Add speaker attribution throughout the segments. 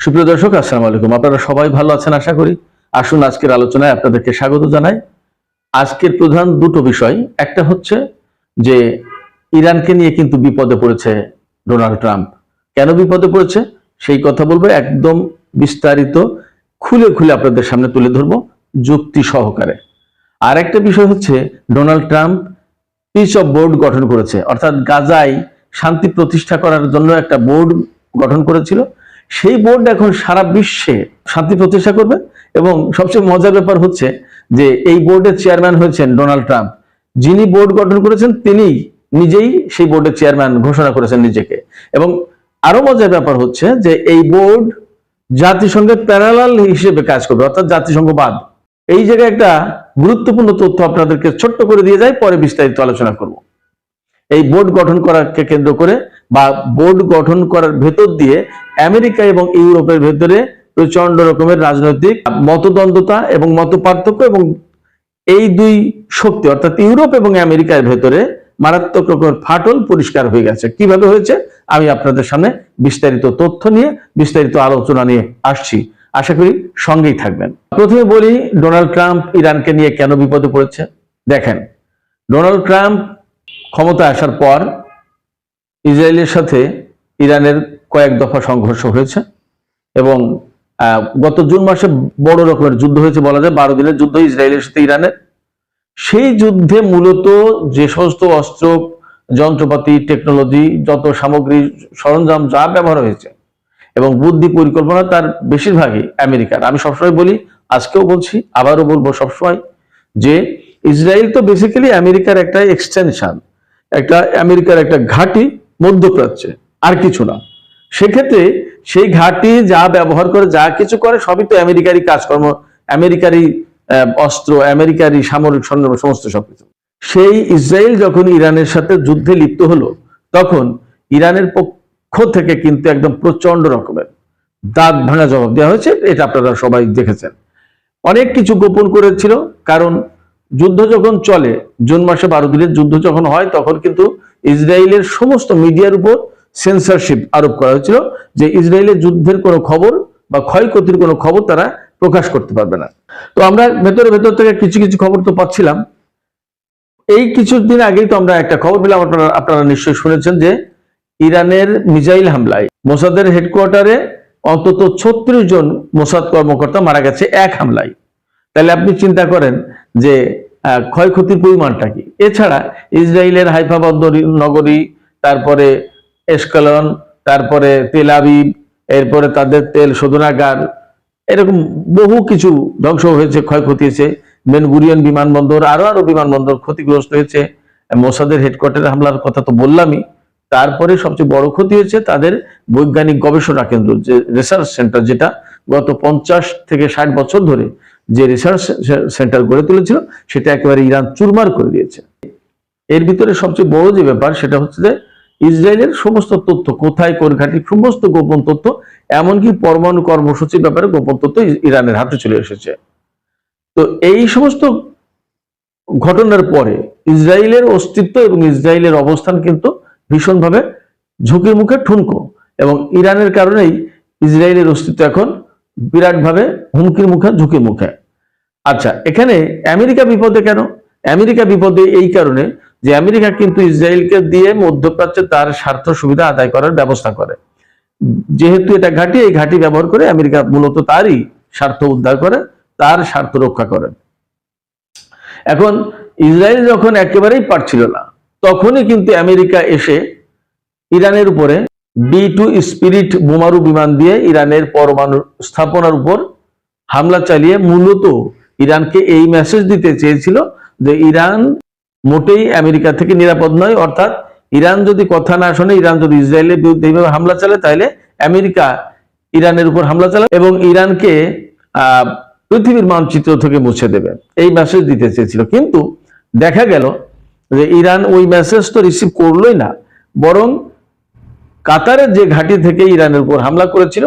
Speaker 1: সুপ্রিয় দর্শক, আসসালামু আলাইকুম। আপনারা সবাই ভালো আছেন আশা করি। আসুন আজকের আলোচনায় আপনাদেরকে স্বাগত জানাই। আজকের প্রধান দুটো বিষয়, একটা হচ্ছে যে ইরানকে নিয়ে কিন্তু বিপদে পড়েছে ডোনাল্ড ট্রাম্প। কেন বিপদে পড়েছে সেই কথা বলবো, একদম বিস্তারিত খুলে খুলে আপনাদের সামনে তুলে ধরবো যুক্তি সহকারে। আর একটা বিষয় হচ্ছে Donald Trump piece of board গঠন করেছে, অর্থাৎ গাজায় শান্তি প্রতিষ্ঠা করার জন্য একটা বোর্ড গঠন করেছিল। সেই বোর্ড এখন সারা বিশ্বে শান্তি প্রতিষ্ঠা করবে এবং সবচেয়ে মজার ব্যাপার হচ্ছে যে এই বোর্ডের চেয়ারম্যান হয়েছেন ডোনাল্ড ট্রাম্প। যিনি বোর্ড গঠন করেছেন তিনি নিজেই সেই বোর্ডের চেয়ারম্যান ঘোষণা করেছেন নিজেকে। এবং আরো মজার ব্যাপার হচ্ছে যে এই বোর্ড জাতিসংঘের প্যারালাল হিসেবে কাজ করবে, অর্থাৎ জাতিসংঘবাদ। এই জায়গায় একটা গুরুত্বপূর্ণ তথ্য আপনাদেরকে ছোট্ট করে দিয়ে যায়, পরে বিস্তারিত আলোচনা করব। এই বোর্ড গঠন করাকে কেন্দ্র করে বা বোর্ড গঠন করার ভেতর দিয়ে আমেরিকা এবং ইউরোপের ভেতরে প্রচন্ড রকমের রাজনৈতিক মতদ্বন্দ্বতা এবং মত পার্থক্য, এবং এই দুই শক্তি অর্থাৎ ইউরোপ এবং আমেরিকার ভেতরে মারাত্মক রকমের ফাটল পরিষ্কার হয়ে গেছে। কিভাবে হয়েছে আমি আপনাদের সামনে বিস্তারিত তথ্য নিয়ে বিস্তারিত আলোচনা নিয়ে আসছি, আশা করি সঙ্গেই থাকবেন। প্রথমে বলি ডোনাল্ড ট্রাম্প ইরানকে নিয়ে কেন বিপদে পড়েছে। দেখেন, ডোনাল্ড ট্রাম্প ক্ষমতায় আসার পর ইসরায়েলের সাথে ইরানের কয়েক দফা সংঘর্ষ হয়েছে এবং গত জুন মাসে বড় রকমের যুদ্ধ হয়েছে, বলা যায় 12 দিনের যুদ্ধ ইসরায়েলের সাথে ইরানের। সেই যুদ্ধে মূলত যে সমস্ত অস্ত্র, যন্ত্রপাতি, টেকনোলজি, যত সামগ্রী, সরঞ্জাম যা ব্যবহার হয়েছে এবং বুদ্ধি পরিকল্পনা, তার বেশিরভাগই আমেরিকার। আমি সবসময় বলি, আজকেও বলছি, আবারও বলবো সবসময়, যে ইসরায়েল তো বেসিক্যালি আমেরিকার একটা এক্সটেনশন, একটা আমেরিকার একটা ঘাঁটি মধ্যপ্রাচ্যে, আর কিছু না। সেক্ষেত্রে সেই ঘাঁটি যা ব্যবহার করে, যা কিছু করে, সবই তো আমেরিকারই কাজকর্ম, আমেরিকারই অস্ত্র, আমেরিকারই সামরিক সরঞ্জাম, সমস্ত সবকিছু। সেই ইসরায়েল যখন ইরানের সাথে যুদ্ধে লিপ্ত হলো, তখন ইরানের পক্ষ থেকে কিন্তু একদম প্রচন্ড রকমের দাঁত ভাঙা জবাব দেওয়া হয়েছে। এটা আপনারা সবাই দেখেছেন। অনেক কিছু গোপন করেছিল, কারণ যুদ্ধ যখন চলে, জুন মাসে 12 দিনের যুদ্ধ যখন হয়, তখন কিন্তু ইসরায়েলের সমস্ত মিডিয়ার উপর সেন্সরশিপ আরোপ করা হয়েছিল, যে ইসরায়েলের যুদ্ধের কোনো খবর বা ক্ষয়ক্ষতির কোনো খবর তারা প্রকাশ করতে পারবে না। তো আমরা ভেতরে ভেতর থেকে কিছু কিছু খবর তো পাচ্ছিলাম। এই কিছুদিন আগেই তো আমরা একটা খবর পেলাম, আপনারা নিশ্চয়ই শুনেছেন, যে ইরানের মিসাইল হামলায় মোসাদের হেডকোয়ার্টারে অন্তত 36 জন মোসাদ কর্মকর্তা মারা গেছে এক হামলায়। তাহলে আপনি চিন্তা করেন যে ক্ষয়ক্ষতির পরিমাণটা কি। এছাড়া ইসরায়েলের হাইফা বন্দর নগরী, তারপরে এশকালন, তারপরে তেল আবিব, এরপরে তাদের তেল শোধনাগার, এরকম বহু কিছু ধ্বংস হয়েছে, ক্ষয়ক্ষতি হয়েছে। বেন গুরিয়ন বিমানবন্দর, আরো বিমানবন্দর ক্ষতিগ্রস্ত হয়েছে। মোসাদের হেডকোয়ার্টারে হামলার কথা তো বললামই। তারপরে সবচেয়ে বড় ক্ষতি হয়েছে তাদের বৈজ্ঞানিক গবেষণা কেন্দ্র, যে রিসার্চ সেন্টার, যেটা গত 50 থেকে 60 বছর ধরে যে রিসার্চ সেন্টার গড়ে তুলেছিল, সেটা একেবারে ইরান চুরমার করে দিয়েছে। এর ভিতরে সবচেয়ে বড় যে ব্যাপার, সেটা হচ্ছে যে ইসরায়েলের সমস্ত তথ্য, কোথায় কোন ঘাঁটি, সমস্ত গোপন তথ্য, এমনকি পরমাণু কর্মসূচির ব্যাপারে গোপন তথ্য ইরানের হাতে চলে এসেছে। তো এই সমস্ত ঘটনার পরে ইসরায়েলের অস্তিত্ব এবং ইসরায়েলের অবস্থান কিন্তু ভীষণভাবে ঝুঁকির মুখে ঠুনকো, এবং ইরানের কারণেই ইসরায়েলের অস্তিত্ব এখন বিরাটভাবে হুমকির মুখে, ঝুঁকির মুখে। আচ্ছা, এখানে আমেরিকা বিপদে কেন? আমেরিকা বিপদে এই কারণে যে আমেরিকা কিন্তু ইসরায়েলকে দিয়ে মধ্যপ্রাচ্যে তার স্বার্থ সুবিধা আদায় করার ব্যবস্থা করে। যেহেতু এটা ঘাঁটি, এই ঘাঁটি ব্যবহার করে আমেরিকা মূলত তারই স্বার্থ উদ্ধার করে, তার স্বার্থ রক্ষা করেন। এখন ইসরায়েল যখন একেবারেই পারছিল না, তখনই কিন্তু আমেরিকা এসে ইরানের উপরে B2 স্পিরিট বোমারু বিমান দিয়ে ইরানের পরমাণু স্থাপনার উপর হামলা চালিয়ে মূলত ইরানকে এই মেসেজ দিতে চেয়েছিল যে ইরান মোটেই আমেরিকা থেকে নিরাপদ নয়। অর্থাৎ ইরান যদি কথা না শোনে, ইরান যদি ইসরায়েলের বিরুদ্ধে এইভাবে হামলা চালায়, তাহলে আমেরিকা ইরানের উপর হামলা চালাবে এবং ইরানকে পৃথিবীর মানচিত্র থেকে মুছে দেবে, এই মেসেজ দিতে চেয়েছিল। কিন্তু দেখা গেল যে ইরান ওই মেসেজ তো রিসিভ করলোই না, বরং কাতারের যে ঘাঁটি থেকে ইরানের উপর হামলা করেছিল,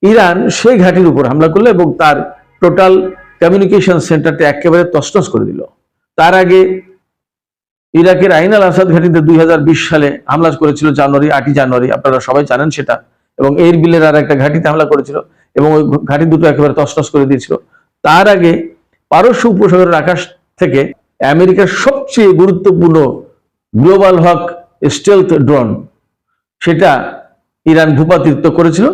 Speaker 1: ইরান সেই ঘাঁটির উপর হামলা করলো এবং তার টোটাল কমিউনিকেশন সেন্টারটা একেবারে তছনছ করে দিল। তার আগে ইরাকের আইন আল আসাদ ঘাঁটিতে 2020 সালে হামলা করেছিল, 8ই জানুয়ারি, আপনারা সবাই জানেন সেটা। এবং এরবিলের আর একটা ঘাঁটিতে হামলা করেছিল এবং ওই ঘাঁটি দুটো একেবারে তছনছ করে দিয়েছিল। তার আগে পারস্য উপসাগরের আকাশ থেকে আমেরিকার সবচেয়ে গুরুত্বপূর্ণ গ্লোবাল হক স্টেলথ ড্রোন, সেটা ইরান ভূপাতিত করেছিল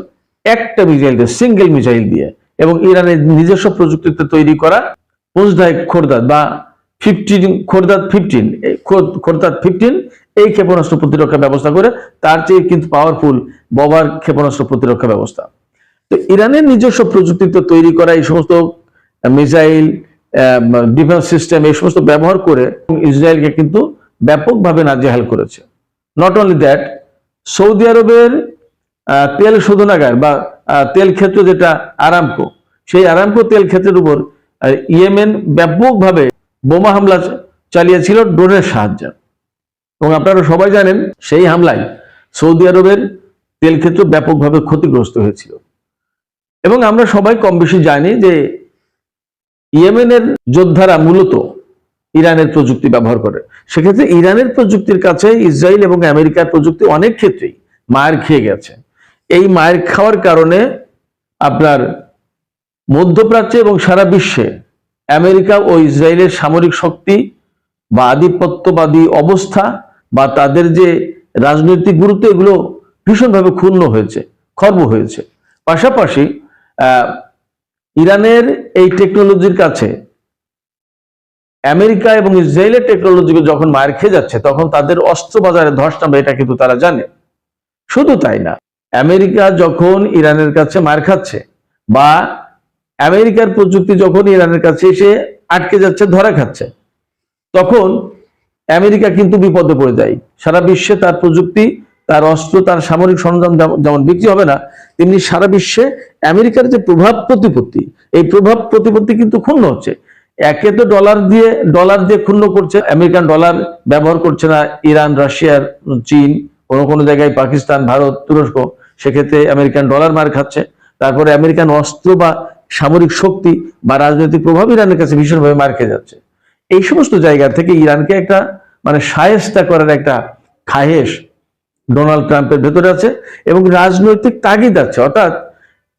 Speaker 1: একটা মিসাইল দিয়ে, সিঙ্গেল মিসাইল দিয়ে। এবং ইরানের নিজস্ব প্রযুক্তিতে তৈরি করা পোজদাই খোরদাদ বা 15 এই ক্ষেপণাস্ত্র প্রতিরক্ষা ব্যবস্থা করে, তার চেয়ে কিন্তু পাওয়ারফুল ববার ক্ষেপণাস্ত্র প্রতিরক্ষা ব্যবস্থা। তো ইরানের নিজস্ব প্রযুক্তিতে তৈরি করা এই সমস্ত মিসাইল, ডিফেন্স সিস্টেম, এই সমস্ত ব্যবহার করে ইসরায়েলকে কিন্তু ব্যাপকভাবে নাজেহাল করেছে। নট অনলি দ্যাট, সৌদি আরবের তেল শোধনাগার বা তেল ক্ষেত্র যেটা আরামকো, সেই আরামকো তেল ক্ষেত্রের উপর ইয়েমেন ব্যাপকভাবে বোমা হামলা চালিয়েছিল ড্রোনের সাহায্যে। এবং আপনারা সবাই জানেন সেই হামলায় সৌদি আরবের তেল ক্ষেত্র ব্যাপকভাবে ক্ষতিগ্রস্ত হয়েছিল। এবং আমরা সবাই কম বেশি জানি যে ইয়েমেনের যোদ্ধারা মূলত ইরানের প্রযুক্তি ব্যবহার করে। সেক্ষেত্রে ইরানের প্রযুক্তির কাছে ইসরায়েল এবং আমেরিকার প্রযুক্তি অনেক ক্ষেত্রেই মার খেয়ে গেছে। এই মার খাওয়ার কারণে আপনার মধ্যপ্রাচ্যে এবং সারা বিশ্বে আমেরিকা ও ইসরায়েলের সামরিক শক্তি বা আধিপত্যবাদী অবস্থা বা তাদের যে রাজনৈতিক গুরুত্ব, এগুলো ভীষণভাবে ক্ষুণ্ণ হয়েছে, খর্ব হয়েছে। পাশাপাশি ইরানের এই টেকনোলজির কাছে আমেরিকা এবং ইসরায়েলের টেকনোলজিকে যখন মার খেয়ে যাচ্ছে, তখন তাদের অস্ত্র বাজারে ধস নামবে, এটা কিন্তু তারা জানে। শুধু তাই না, আমেরিকা যখন ইরানের কাছে মার খাচ্ছে বা আমেরিকার প্রযুক্তি যখন ইরানের কাছে এসে আটকে যাচ্ছে, ধরা খাচ্ছে, তখন আমেরিকা কিন্তু বিপদে পড়ে যায়। সারা বিশ্বে তার প্রযুক্তি, তার অস্ত্র, তার সামরিক সরঞ্জাম যেমন বিক্রি হবে না, তেমনি সারা বিশ্বে আমেরিকার যে প্রভাব প্রতিপত্তি, এই প্রভাব প্রতিপত্তি কিন্তু ক্ষুণ্ণ হচ্ছে। একে তো ডলার দিয়ে ক্ষুণ্ণ করছে, আমেরিকান ডলার ব্যবহার করছে না ইরান, রাশিয়ার, চীন, কোনো জায়গায় পাকিস্তান, ভারত, তুরস্ক, সেক্ষেত্রে আমেরিকান ডলার মার খাচ্ছে। তারপরে আমেরিকান অস্ত্র বা সামরিক শক্তি বা রাজনৈতিক প্রভাব ইরানের কাছে ভীষণভাবে মার খেয়ে যাচ্ছে। এই সমস্ত জায়গা থেকে ইরানকে একটা শায়েস্তা করার একটা খায়েশ ডোনাল্ড ট্রাম্পের ভেতরে আছে এবং রাজনৈতিক তাগিদ আছে। অর্থাৎ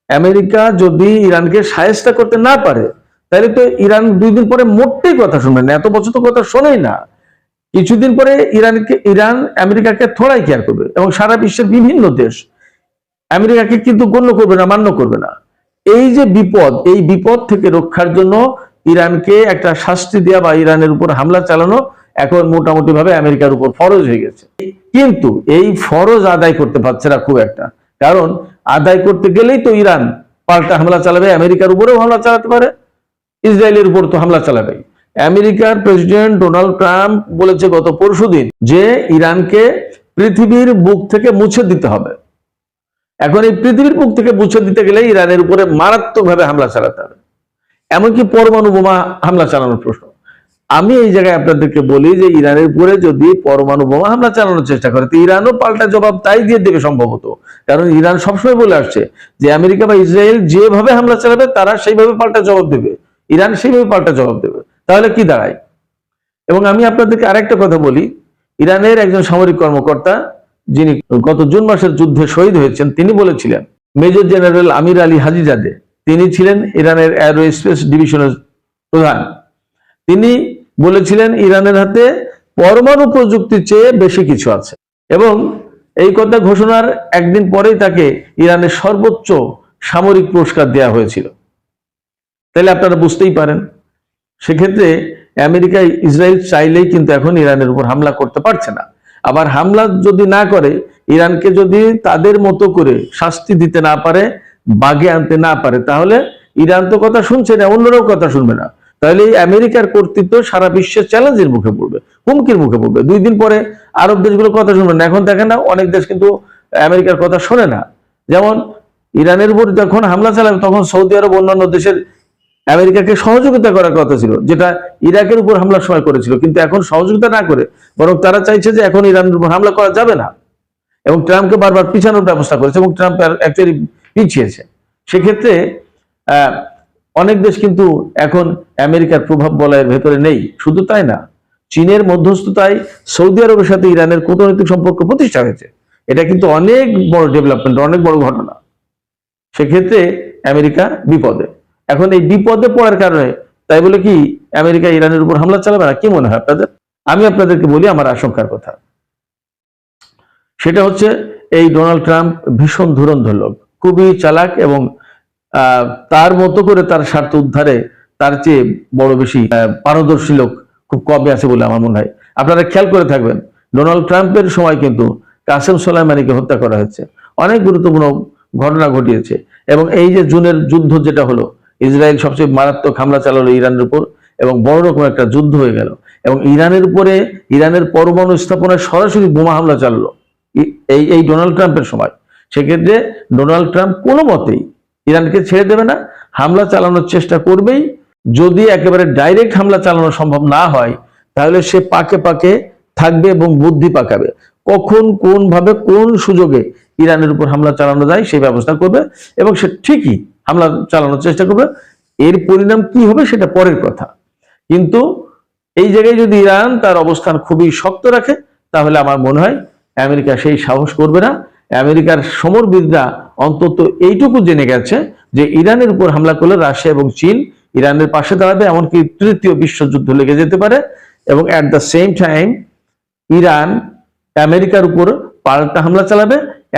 Speaker 1: আমেরিকা যদি ইরানকে শায়েস্তা করতে না পারে, তাহলে তো ইরান 2 দিন পরে মোটেই কথা শুনবে না। এত বছর তো কথা শোনেই না, কিছুদিন পরে ইরান আমেরিকাকে থোড়াই কেয়ার করবে এবং সারা বিশ্বের বিভিন্ন দেশ আমেরিকাকে কিন্তু গণ্য করবে না, মান্য করবে না। এই যে বিপদ, এই বিপদ থেকে রক্ষার জন্য ইরানকে একটা শাস্তি দেওয়া বা ইরানের উপর হামলা চালানো এখন মোটামুটি ভাবে আমেরিকার উপর ফরজ হয়ে গেছে। কিন্তু এই ফরজ আদায় করতে পারছে না খুব একটা, কারণ আদায় করতে গেলেই তো ইরান পাল্টা হামলা চালাবে, আমেরিকার উপরেও হামলা চালাতে পারে, ইসরায়েলের উপর তো হামলা চালাবে। আমেরিকার প্রেসিডেন্ট ডোনাল্ড ট্রাম্প বলেছে গত পরশুদিন যে ইরানকে পৃথিবীর বুক থেকে মুছে দিতে হবে। এখন এই পৃথিবীর বুক থেকে মুছে দিতে গেলে ইরানের উপরে মারাত্মকভাবে হামলা চালাতে হবে, এমনকি পরমাণু বোমা হামলা চালানোর প্রশ্ন। আমি এই জায়গায় আপনাদেরকে বলি যে ইরানের উপরে যদি পরমাণু বোমা হামলা চালানোর চেষ্টা করে, তো ইরানও পাল্টা জবাব তাই দিয়ে দেবে সম্ভবত। কারণ ইরান সবসময় বলে আসছে যে আমেরিকা বা ইসরায়েল যেভাবে হামলা চালাবে তারা সেইভাবে পাল্টা জবাব দেবে, ইরান সেইভাবে পাল্টা জবাব দেবে। তাহলে কি দাঁড়ায়? এবং আমি আপনাদেরকে আরেকটা কথা বলি, ইরানের একজন সামরিক কর্মকর্তা যিনি গত জুন মাসের যুদ্ধে শহীদ হয়েছেন, তিনি বলেছিলেন, মেজর জেনারেল আমির আলী হাজিজাদে, তিনি ছিলেন ইরানের এরোস্পেস ডিভিশনের প্রধান, তিনি বলেছিলেন ইরানের হাতে পরমাণু প্রযুক্তির চেয়ে বেশি কিছু আছে। এবং এই কথা ঘোষণার একদিন পরেই তাকে ইরানের সর্বোচ্চ সামরিক পুরস্কার দেওয়া হয়েছিল। তাহলে আপনারা বুঝতেই পারেন, সেক্ষেত্রে আমেরিকা ইসরায়েল চাইলেই কিন্তু এখন ইরানের উপর হামলা করতে পারছে না। আবার হামলা যদি না করে, ইরানকে যদি তাদের মতো করে শাস্তি দিতে না পারে, বাগে আনতে না পারে, তাহলে ইরান তো কথা শুনছে না, অন্যরাও কথা শুনবে না। তাহলে এই আমেরিকার কর্তৃত্ব সারা বিশ্বের চ্যালেঞ্জের মুখে পড়বে, হুমকির মুখে পড়বে। 2 দিন পরে আরব দেশগুলো কথা শুনবে না। এখন দেখেন না, অনেক দেশ কিন্তু আমেরিকার কথা শোনে না। যেমন ইরানের উপর যখন হামলা চালাবে, তখন সৌদি আরব অন্যান্য দেশের আমেরিকাকে সহযোগিতা করার কথা ছিল, যেটা ইরাকের উপর হামলার সময় করেছিল। কিন্তু এখন সহযোগিতা না করে বরং তারা চাইছে যে এখন ইরানের উপর হামলা করা যাবে না, এবং ট্রাম্পকে বারবার পিছানোর ব্যবস্থা করেছে এবং ট্রাম্প অ্যাকচুয়ালি পিছিয়েছে। সেক্ষেত্রে অনেক দেশ কিন্তু এখন আমেরিকার প্রভাব বলয়ের ভেতরে নেই। শুধু তাই না, চীনের মধ্যস্থতায় সৌদি আরবের সাথে ইরানের কূটনৈতিক সম্পর্ক প্রতিষ্ঠা হয়েছে এটা কিন্তু অনেক বড় ডেভেলপমেন্ট, অনেক বড় ঘটনা। সেক্ষেত্রে আমেরিকা বিপদে। এখন এই বিপদে পড়ার কারণে তাই বলে কি আমেরিকা ইরানের উপর হামলা চালাবে না? কি মনে হয় আপনাদের? আমি আপনাদেরকে বলি আমার আশঙ্কার কথা। সেটা হচ্ছে এই ডোনাল্ড ট্রাম্প ভীষণ ধুরন্ধর লোক, খুবই চালাক, এবং তার মতো করে তার স্বার্থ উদ্ধারে তার চেয়ে বড় বেশি পারদর্শী লোক খুব কমই আছে বলে আমার মনে হয়। আপনারা খেয়াল করে থাকবেন, ডোনাল্ড ট্রাম্পের সময় কিন্তু কাসেম সোলাইমানিকে হত্যা করা হয়েছে, অনেক গুরুত্বপূর্ণ ঘটনা ঘটিয়েছে। এবং এই যে জুনের যুদ্ধ যেটা হলো, ইসরায়েল সবচেয়ে মারাত্মক হামলা চালালো ইরানের উপর, এবং বড় রকম একটা যুদ্ধ হয়ে গেল, এবং ইরানের উপরে ইরানের পরমাণু স্থাপনায় সরাসরি বোমা হামলা চালালো এই ডোনাল্ড ট্রাম্পের সময়। সেক্ষেত্রে ডোনাল্ড ট্রাম্প কোনো মতেই ইরানকে ছেড়ে দেবে না, হামলা চালানোর চেষ্টা করবেই। যদি একেবারে ডাইরেক্ট হামলা চালানো সম্ভব না হয়, তাহলে সে পাকে পাকে থাকবে এবং বুদ্ধি পাকাবে, কখন কোন ভাবে কোন সুযোগে ইরানের উপর হামলা চালানো যায় সেই ব্যবস্থা করবে, এবং সে ঠিকই হামলা চালানোর চেষ্টা করবে। এর পরিণাম কি হবে সেটা পরের কথা। কিন্তু এই জায়গায় যদি ইরান তার অবস্থান খুবই শক্ত রাখে, তাহলে আমার মনে হয় আমেরিকা সেই সাহস করবে না। আমেরিকার সমরবিদরা অন্তত এইটুকু জেনে গেছে যে ইরানের উপর হামলা করলে রাশিয়া এবং চীন ইরানের পাশে দাঁড়াবে, এমনকি তৃতীয় বিশ্বযুদ্ধ লেগে যেতে পারে, এবং at the same time Iran আমেরিকার উপর পাল্টা হামলা চালাবে,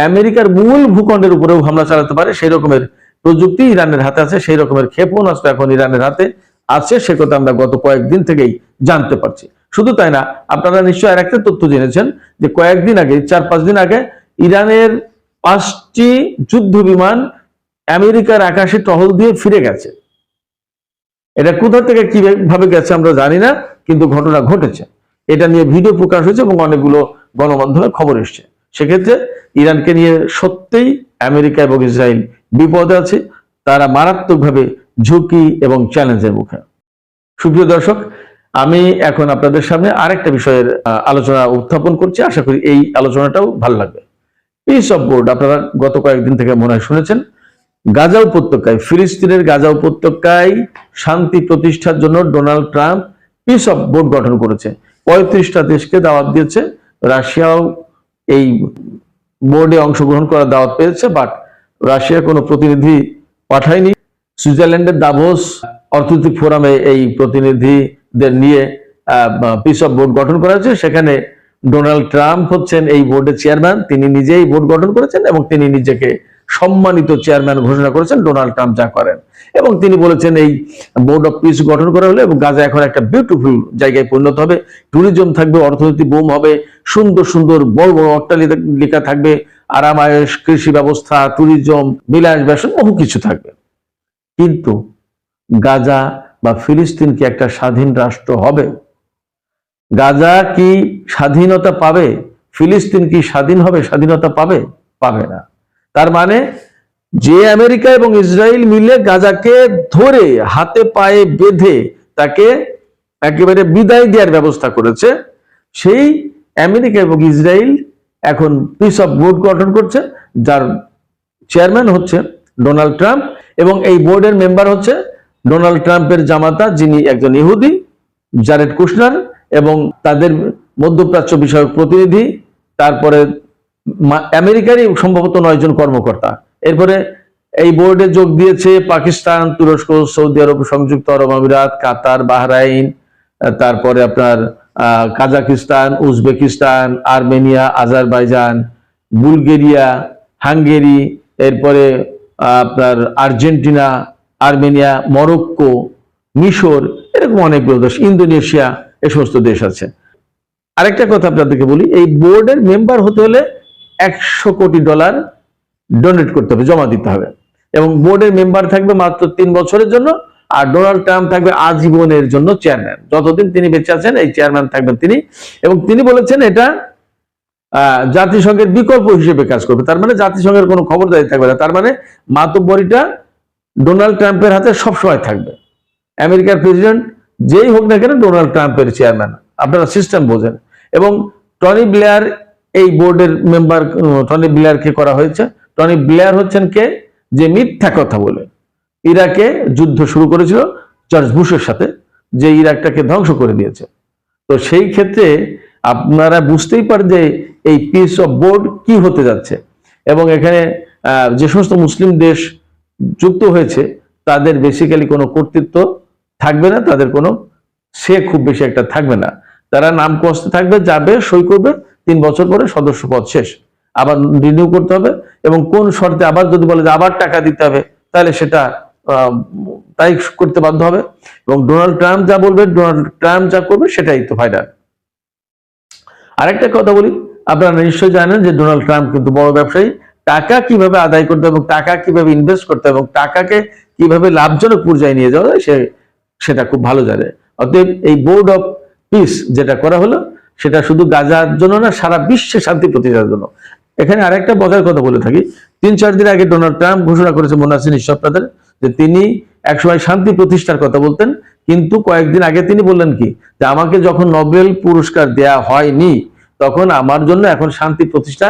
Speaker 1: আমেরিকার মূল ভূখণ্ডের উপরেও হামলা চালাতে পারে। সেই রকমের প্রযুক্তি ইরানের হাতে আছে, সেই রকমের ক্ষেপণাস্ত্র এখন ইরানের হাতে আছে, সে কথা আমরা গত কয়েকদিন থেকেই জানতে পারছি। শুধু তাই না, আপনারা নিশ্চয়ই আর একটা তথ্য জেনেছেন যে কয়েকদিন আগে, 4-5 দিন আগে, ইরানের 5টি যুদ্ধ বিমান আমেরিকার আকাশে টহল দিয়ে ফিরে গেছে। এটা কোথা থেকে কিভাবে গেছে আমরা জানি না, কিন্তু ঘটনা ঘটেছে। এটা নিয়ে ভিডিও প্রকাশ হয়েছে এবং অনেকগুলো গণমাধ্যমে খবর এসছে। সেক্ষেত্রে ইরানকে নিয়ে সত্যিই আমেরিকা এবং ইসরায়েল বিপদে আছে, তারা মারাত্মকভাবে ঝুঁকি এবং চ্যালেঞ্জের মুখে। সুপ্রিয় দর্শক, আমি এখন আপনাদের সামনে আরেকটা বিষয়ের আলোচনা উত্থাপন করছি, আশা করি এই আলোচনাটাও ভালো লাগবে। পিস অফ বোর্ড আপনারা গত কয়েকদিন থেকে মনে হয় শুনেছেন, গাজা উপত্যকায়, ফিলিস্তিনের গাজা উপত্যকায় শান্তি প্রতিষ্ঠার জন্য Donald Trump piece of board গঠন করেছে। 35টা দেশকে দাওয়াত দিয়েছে, রাশিয়াও এই বোর্ডে অংশগ্রহণ করার দাওয়াত পেয়েছে, বাট রাশিয়া কোনো প্রতিনিধি পাঠায়নি। সুইজারল্যান্ডের দাভোস অর্থনৈতিক ফোরামে এই প্রতিনিধিদের নিয়ে পিস অফ বোর্ড গঠন করা হয়েছে। সেখানে ডোনাল্ড ট্রাম্প হচ্ছেন এই বোর্ডের চেয়ারম্যান, তিনি নিজেই বোর্ড গঠন করেছেন এবং তিনি নিজেকে সম্মানিত চেয়ারম্যান ঘোষণা করেছেন, ডোনাল্ড ট্রাম্প যা করেন। এবং তিনি বলেছেন এই বোর্ড অফ পিস গঠন করা হলে এবং গাজা এখন একটা বিউটিফুল জায়গায় পরিণত হবে, ট্যুরিজম থাকবে, অর্থনৈতিক বুম হবে, সুন্দর সুন্দর বড় বড় অট্টালিকা থাকবে, আরামায়েশ, কৃষি ব্যবস্থা, ট্যুরিজম, বিলাস ব্যবসা, বহু কিছু থাকবে। কিন্তু গাজা বা ফিলিস্তিন কি একটা স্বাধীন রাষ্ট্র হবে? গাজা কি স্বাধীনতা পাবে? ফিলিস্তিন কি স্বাধীন হবে, স্বাধীনতা পাবে? পাবে না। তার মানে যে আমেরিকা এবং ইসরায়েল মিলে গাজাকে ধরে হাতে পায়ে বেঁধে তাকে একেবারে বিদায় দেওয়ার ব্যবস্থা করেছে, সেই আমেরিকা এবং ইসরায়েল এখন পিস অফ বোর্ড গঠন করছে, যার চেয়ারম্যান হচ্ছে ডোনাল্ড ট্রাম্প, এবং এই বোর্ডের মেম্বার হচ্ছে ডোনাল্ড ট্রাম্পের জামাতা, যিনি একজন ইহুদি, জারেড কুশনার, এবং তাদের মধ্যপ্রাচ্য বিষয়ক প্রতিনিধি, তারপরে আমেরিকারই সম্ভবত 9 জন কর্মকর্তা। এরপরে এই বোর্ডে যোগ দিয়েছে পাকিস্তান, তুরস্ক, সৌদি আরব, সংযুক্ত আরব আমিরাত, কাতার, বাহরাইন, তারপরে আপনার Kazakhstan, Uzbekistan, Armenia, Azerbaijan, Bulgaria, Hungary, এরপরে আপনার আর্জেন্টিনা, আর্মেনিয়া, মরক্কো, মিশর, এরকম অনেকগুলো দেশ, ইন্দোনেশিয়া, এই সমস্ত দেশ আছে। আরেকটা কথা আপনাদেরকে বলি, এই বোর্ডের মেম্বার হতে হলে $100 কোটি ডোনেট করতে হবে, জমা দিতে হবে, এবং বোর্ডের মেম্বার থাকবে মাত্র 3 বছরের জন্য, আর ডোনাল্ড ট্রাম্প থাকবে আজীবনের জন্য চেয়ারম্যান। যতদিন তিনি বেঁচে আছেন এই চেয়ারম্যান থাকবেন তিনি, এবং তিনি বলেছেন এটা জাতিসংঘের বিকল্প হিসেবে কাজ করবে। তার মানে জাতিসংঘের কোনো খবরদারি থাকবে না, তার মানে মাতব্বরিটা ডোনাল্ড ট্রাম্পের হাতে সবসময় থাকবে। আমেরিকার প্রেসিডেন্ট যেই হোক না কেন ডোনাল্ড ট্রাম্পের চেয়ারম্যান, আপনারা সিস্টেম বোঝেন। এবং টনি ব্লেয়ার এই বোর্ডের মেম্বার, টনি ব্লেয়ারকে করা হয়েছে। টনি ব্লেয়ার হচ্ছেন কে? যে মিথ্যা কথা বলে ইরাকে যুদ্ধ শুরু করেছিল জর্জ বুশের সাথে, যে ইরাকটাকে ধ্বংস করে দিয়েছে। তো সেই ক্ষেত্রে আপনারা বুঝতেই পারেন যে এই পিস অফ বোর্ড কি হতে যাচ্ছে। এবং এখানে যে সমস্ত মুসলিম দেশ যুক্ত হয়েছে তাদের বেসিক্যালি কোনো কর্তৃত্ব থাকবে না, তাদের কোনো সে খুব বেশি একটা থাকবে না। তারা নাম কষ্টে থাকবে, যাবে, সই করবে, 3 বছর পরে সদস্য পদ শেষ, আবার রিনিউ করতে হবে। এবং কোন শর্তে আবার যদি বলে যে আবার টাকা দিতে হবে, তাহলে সেটা তাই করতে বাধ্য হবে। এবং ডোনাল্ড ট্রাম্প যা বলবে, ডোনাল্ড ট্রাম্প যা করবে সেটাই তো ফাইনাল। আরেকটা কথা বলি, আপনারা নিশ্চয়ই জানেন যে ডোনাল্ড ট্রাম্প কিন্তু বড় ব্যবসায়ী। টাকা কিভাবে আদায় করতে এবং টাকা কিভাবে ইনভেস্ট করতে এবং টাকাকে কিভাবে লাভজনক পর্যায়ে নিয়ে যাওয়া যায় সেটা খুব ভালো জানে। অতএব এই বোর্ড অফ পিস যেটা করা হলো সেটা শুধু গাজার জন্য না, সারা বিশ্বে শান্তি প্রতিষ্ঠার জন্য। এখানে আরেকটা মজার কথা বলে থাকি, 3-4 দিন আগে ডোনাল্ড ট্রাম্প ঘোষণা করেছে, মনে আছে নিশ্চয় আপনাদের, যে তিনি একসময় শান্তি প্রতিষ্ঠার কথা বলতেন, কিন্তু কয়েকদিন আগে তিনি বললেন কি, যে আমাকে যখন নোবেল পুরস্কার দেয়া হয়নি তখন আমার জন্য এখন শান্তি প্রতিষ্ঠা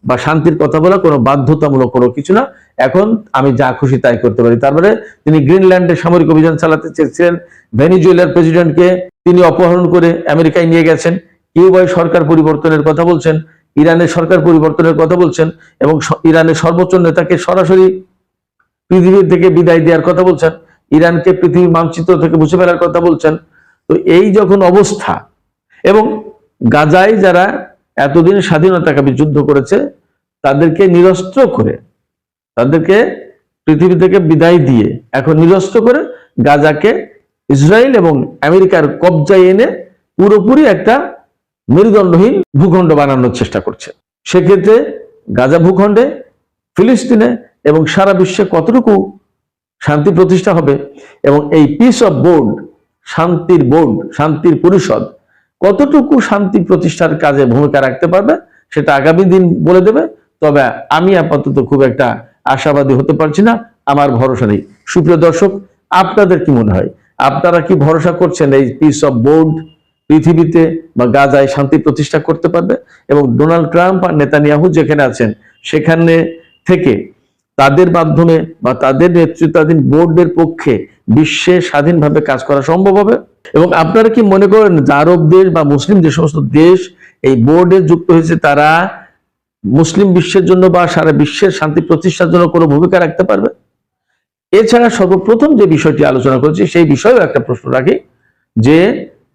Speaker 1: বা শান্তির কথা বলা কোনো বাধ্যতামূলক কোনো কিছু না, এখন আমি যা খুশি তাই করতে পারি। তারপরে তিনি গ্রিনল্যান্ডে সামরিক অভিযান চালাতে চেয়েছিলেন, ভেনিজুয়েলার প্রেসিডেন্টকে তিনি অপহরণ করে আমেরিকায় নিয়ে গেছেন, কিউবায় সরকার পরিবর্তনের কথা বলছেন, ইরানের সরকার পরিবর্তনের কথা বলছেন, এবং ইরানের সর্বোচ্চ নেতাকে সরাসরি পৃথিবী থেকে বিদায় দেওয়ার কথা বলছেন, ইরানকে পৃথিবীর মানচিত্র থেকে মুছে ফেলার কথা বলছেন। তো এই যখন অবস্থা, এবং গাজায় যারা এতদিন স্বাধীনতাকামী যুদ্ধ করেছে তাদেরকে নিরস্ত্র করে, তাদেরকে পৃথিবী থেকে বিদায় দিয়ে এখন নিরস্ত্র করে গাজাকে ইসরায়েল এবং আমেরিকার কবজায় এনে পুরোপুরি একটা মেরুদণ্ডহীন ভূখণ্ড বানানোর চেষ্টা করছে। সেক্ষেত্রে গাজা ভূখণ্ডে, ফিলিস্তিনে এবং সারা বিশ্বে কতটুকু শান্তি প্রতিষ্ঠা হবে, এবং এই পিস অফ বোর্ড, শান্তির বোর্ড, শান্তির পরিষদ কতটুকু শান্তি প্রতিষ্ঠার কাজে ভূমিকা রাখতে পারবে সেটা আগামী দিন বলে দেবে। তবে আমি আপাতত খুব একটা আশাবাদী হতে পারছি না, আমার ভরসা নেই। সুপ্রিয় দর্শক, আপনাদের কি মনে হয়? আপনারা কি ভরসা করছেন এই পিস অফ বোর্ড পৃথিবীতে বা গাজায় শান্তি প্রতিষ্ঠা করতে পারবে? এবং ডোনাল্ড ট্রাম্প আর নেতানিয়াহু যেখানে আছেন সেখানে থেকে তাদের মাধ্যমে বা তাদের নেতৃত্বাধীন বোর্ডের পক্ষে বিশ্বে স্বাধীনভাবে কাজ করা সম্ভব হবে? এবং আপনারা কি মনে করেন যে আরব দেশ বা মুসলিম যে সমস্ত দেশ এই বোর্ডে যুক্ত হয়েছে তারা মুসলিম বিশ্বের জন্য বা সারা বিশ্বের শান্তি প্রতিষ্ঠার জন্য কোনো ভূমিকা রাখতে পারবে? এছাড়া সর্বপ্রথম যে বিষয়টি আলোচনা করেছি সেই বিষয়েও একটা প্রশ্ন রাখি, যে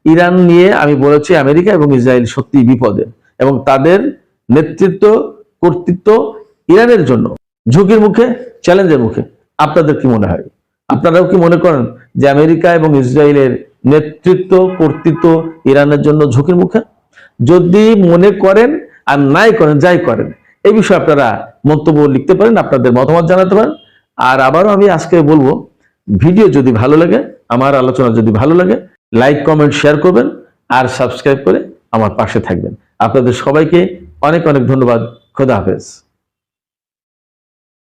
Speaker 1: ইরান নিয়ে আমি বলেছি আমেরিকা এবং ইসরায়েল সত্যি বিপদে, এবং তাদের নেতৃত্ব কর্তৃত্ব ইরানের জন্য ঝুঁকির মুখে, চ্যালেঞ্জের মুখে। আপনাদের কি মনে হয়? আপনারাও কি মনে করেন যে আমেরিকা এবং ইসরায়েলের নেতৃত্ব কর্তৃত্ব ইরানের জন্য ঝুঁকির মুখে? যদি মনে করেন আর নাই করেন, যাই করেন, এই বিষয়ে আপনারা মন্তব্য লিখতে পারেন, আপনাদের মতামত জানাতে পারেন। আর আবারও আমি আজকে বলবো, ভিডিও যদি ভালো লাগে, আমার আলোচনা যদি ভালো লাগে, লাইক কমেন্ট শেয়ার করবেন আর সাবস্ক্রাইব করে আমার পাশে থাকবেন। আপনাদের সবাইকে অনেক অনেক ধন্যবাদ। খোদা হাফেজ।